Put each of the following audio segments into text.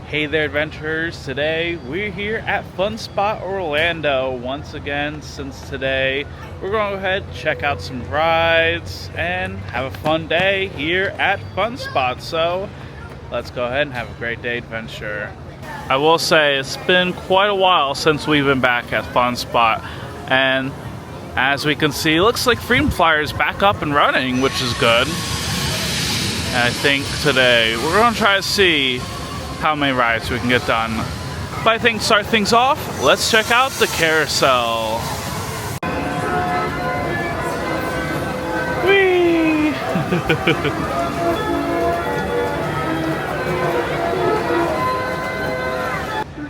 Hey there, adventurers. Today we're here at Fun Spot Orlando once again. Since today we're going to go ahead, check out some rides, and have a fun day here at Fun Spot. So let's go ahead and have a great day, adventure. I will say it's been quite a while since we've been back at Fun Spot, and as we can see, it looks like Freedom Flyer is back up and running, which is good. And I think today we're going to try to see how many rides we can get done. But I think to start things off, let's check out the carousel. Whee!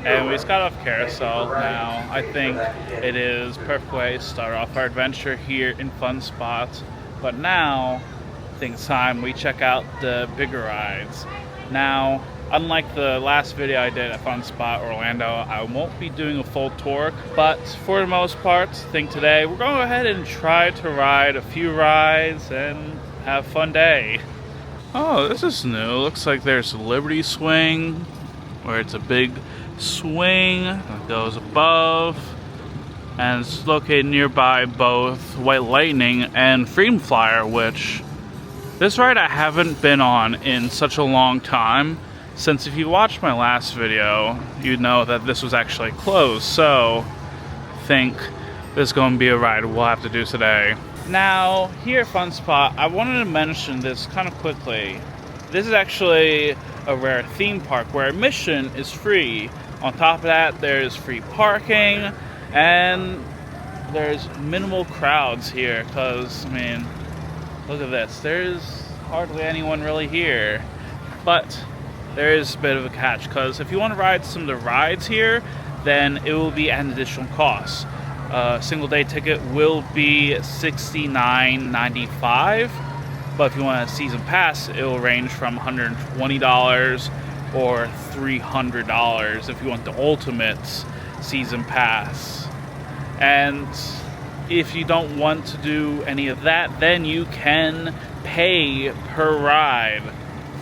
And we just got off carousel now. I think it is a perfect way to start off our adventure here in Fun Spot. But now, I think it's time we check out the bigger rides. Now, unlike the last video I did at Fun Spot Orlando, I won't be doing a full tour, but for the most part, I think today we're going to go ahead and try to ride a few rides and have a fun day. Oh, this is new. Looks like there's a Liberty Swing, where it's a big swing that goes above, and it's located nearby both White Lightning and Freedom Flyer, which this ride I haven't been on in such a long time. Since if you watched my last video, you'd know that this was actually closed, so I think this is going to be a ride we'll have to do today. Now, here at Fun Spot, I wanted to mention this kind of quickly. This is actually a rare theme park where admission is free. On top of that, there's free parking, and there's minimal crowds here, because, I mean, look at this. There's hardly anyone really here. But there is a bit of a catch, because if you want to ride some of the rides here, then it will be an additional cost. A single day ticket will be $69.95, but if you want a season pass, it will range from $120 or $300 if you want the ultimate season pass. And if you don't want to do any of that, then you can pay per ride.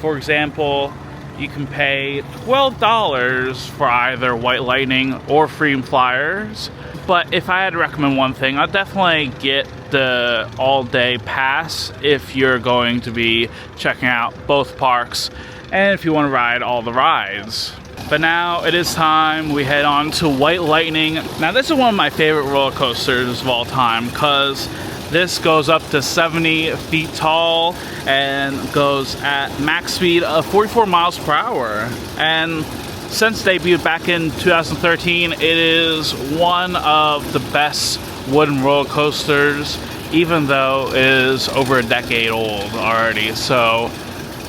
For example, you can pay $12 for either White Lightning or Freedom Flyers. But if I had to recommend one thing, I'd definitely get the all-day pass if you're going to be checking out both parks and if you want to ride all the rides. But now it is time we head on to White Lightning. Now this is one of my favorite roller coasters of all time, because this goes up to 70 feet tall and goes at max speed of 44 miles per hour. And since debuted back in 2013, it is one of the best wooden roller coasters, even though it is over a decade old already. So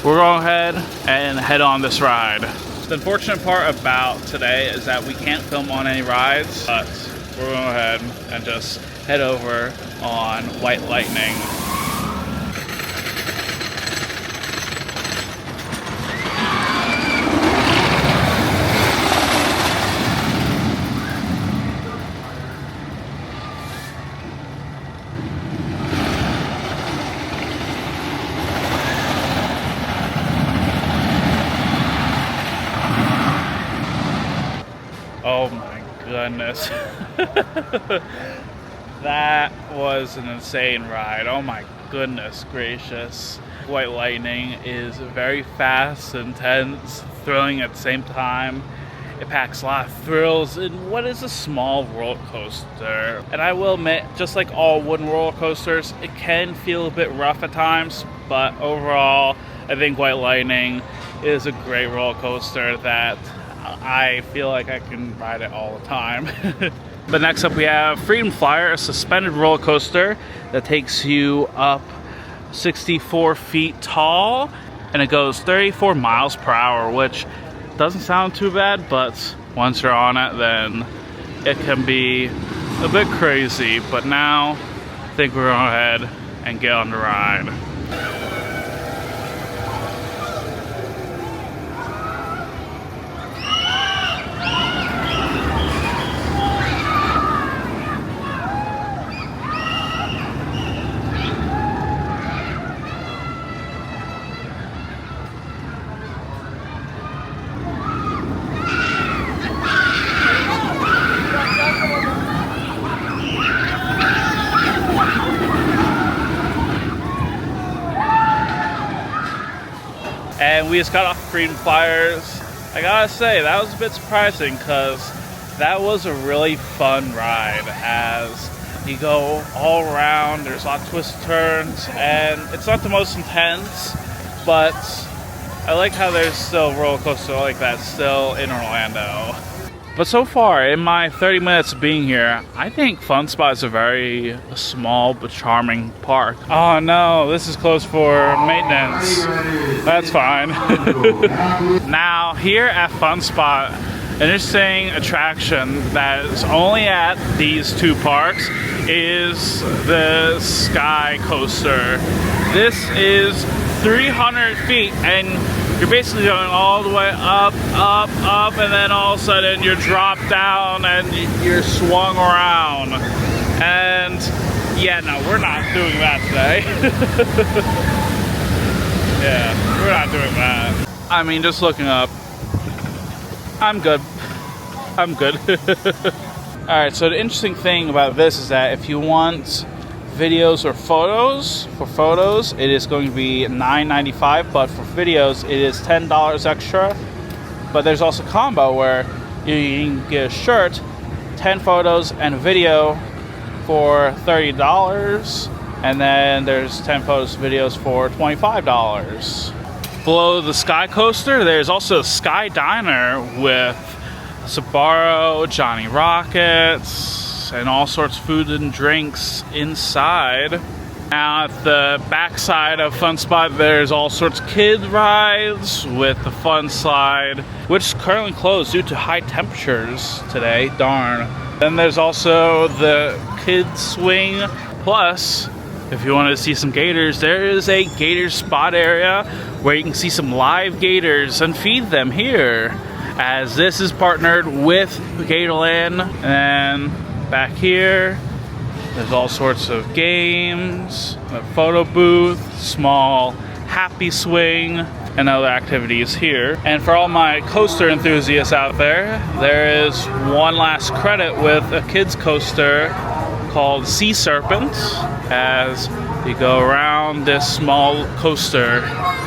we're going ahead and head on this ride. The unfortunate part about today is that we can't film on any rides, but we're going ahead and just head over on White Lightning. Oh my goodness. That was an insane ride. Oh my goodness gracious. White Lightning is very fast, intense, thrilling at the same time. It packs a lot of thrills in what is a small roller coaster. And I will admit, just like all wooden roller coasters, it can feel a bit rough at times, but overall, I think White Lightning is a great roller coaster that I feel like I can ride it all the time. But next up we have Freedom Flyer, a suspended roller coaster that takes you up 64 feet tall, and it goes 34 miles per hour, which doesn't sound too bad, but once you're on it, then it can be a bit crazy. But now I think we're going to go ahead and get on the ride. and we just got off Freedom Flyers. I gotta say, that was a bit surprising because that was a really fun ride as you go all around. There's a lot of twists and turns, and it's not the most intense, but I like how there's still a roller coaster like that still in Orlando. But so far, in my 30 minutes of being here, I think Fun Spot is a very small but charming park. Oh no, this is closed for maintenance. That's fine. Now, here at Fun Spot, an interesting attraction that is only at these two parks is the Sky Coaster. This is 300 feet, and you're basically going all the way up, up, up, and then all of a sudden you're dropped down and you're swung around. And yeah, no, we're not doing that today. Yeah, we're not doing that. I mean, just looking up, I'm good. I'm good. Alright, so the interesting thing about this is that if you want videos or photos, for photos it is going to be $9.95, but for videos it is $10 extra. But there's also a combo where you can get a shirt, 10 photos, and a video for $30, and then there's 10 photos, videos for $25. Below the Sky Coaster, there's also a Sky Diner with Sbarro, Johnny Rockets, and all sorts of food and drinks inside. Now at the back side of Fun Spot, there's all sorts of kid rides with the Fun Slide, which is currently closed due to high temperatures today, darn. Then there's also the Kids Swing, plus if you want to see some gators, there is a gator spot area where you can see some live gators and feed them here, as this is partnered with Gatorland. And back here, there's all sorts of games, a photo booth, small happy swing, and other activities here. And for all my coaster enthusiasts out there, there is one last credit with a kids coaster called Sea Serpent, as you go around this small coaster.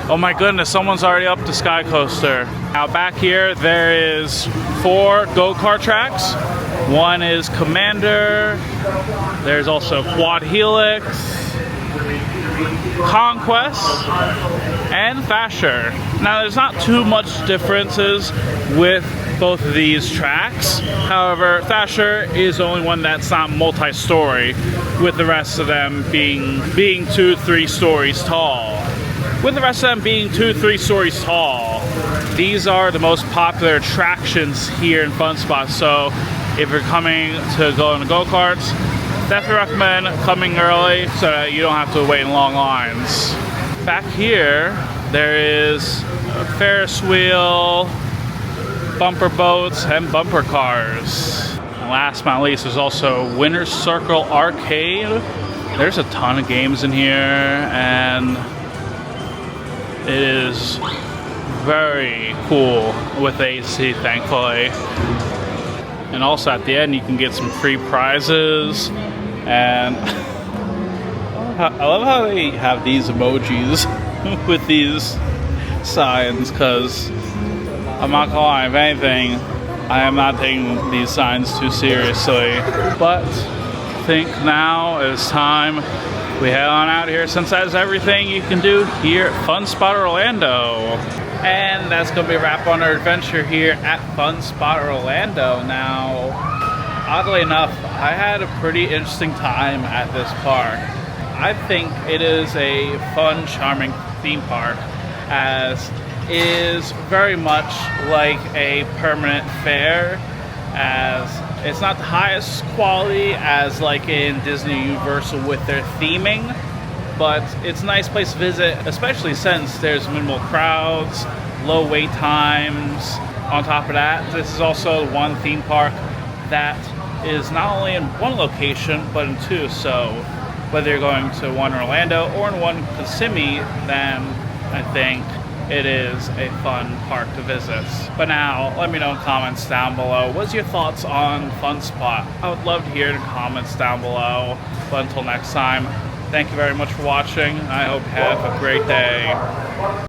Oh my goodness, someone's already up the Sky Coaster. Now back here, there is 4 go-kart tracks. One is Commander, there's also Quad Helix, Conquest, and Thrasher. Now there's not too much differences with both of these tracks. However, Thrasher is the only one that's not multi-story, with the rest of them being 2-3 stories tall. With the rest of them being 2-3 stories tall, these are the most popular attractions here in Fun Spot. So if you're coming to go on the go-karts, definitely recommend coming early so that you don't have to wait in long lines. Back here, there is a Ferris wheel, bumper boats, and bumper cars. And last but not least, there's also Winner's Circle Arcade. There's a ton of games in here, and it is very cool with AC, thankfully. And also at the end, you can get some free prizes. And I love how they have these emojis with these signs, because I'm not gonna lie, if anything, I am not taking these signs too seriously. But I think now is time we head on out here, since that's everything you can do here at Fun Spot Orlando. And that's gonna be a wrap on our adventure here at Fun Spot Orlando. Now, oddly enough, I had a pretty interesting time at this park. I think it is a fun, charming theme park, as is very much like a permanent fair, as it's not the highest quality as like in Disney Universal with their theming, but it's a nice place to visit, especially since there's minimal crowds, low wait times. On top of that, this is also one theme park that is not only in one location, but in 2, so whether you're going to one Orlando or in one Kissimmee, then I think it is a fun park to visit. But now, let me know in the comments down below, what's your thoughts on Fun Spot? I would love to hear the comments down below. But until next time, thank you very much for watching. I hope you have a great day.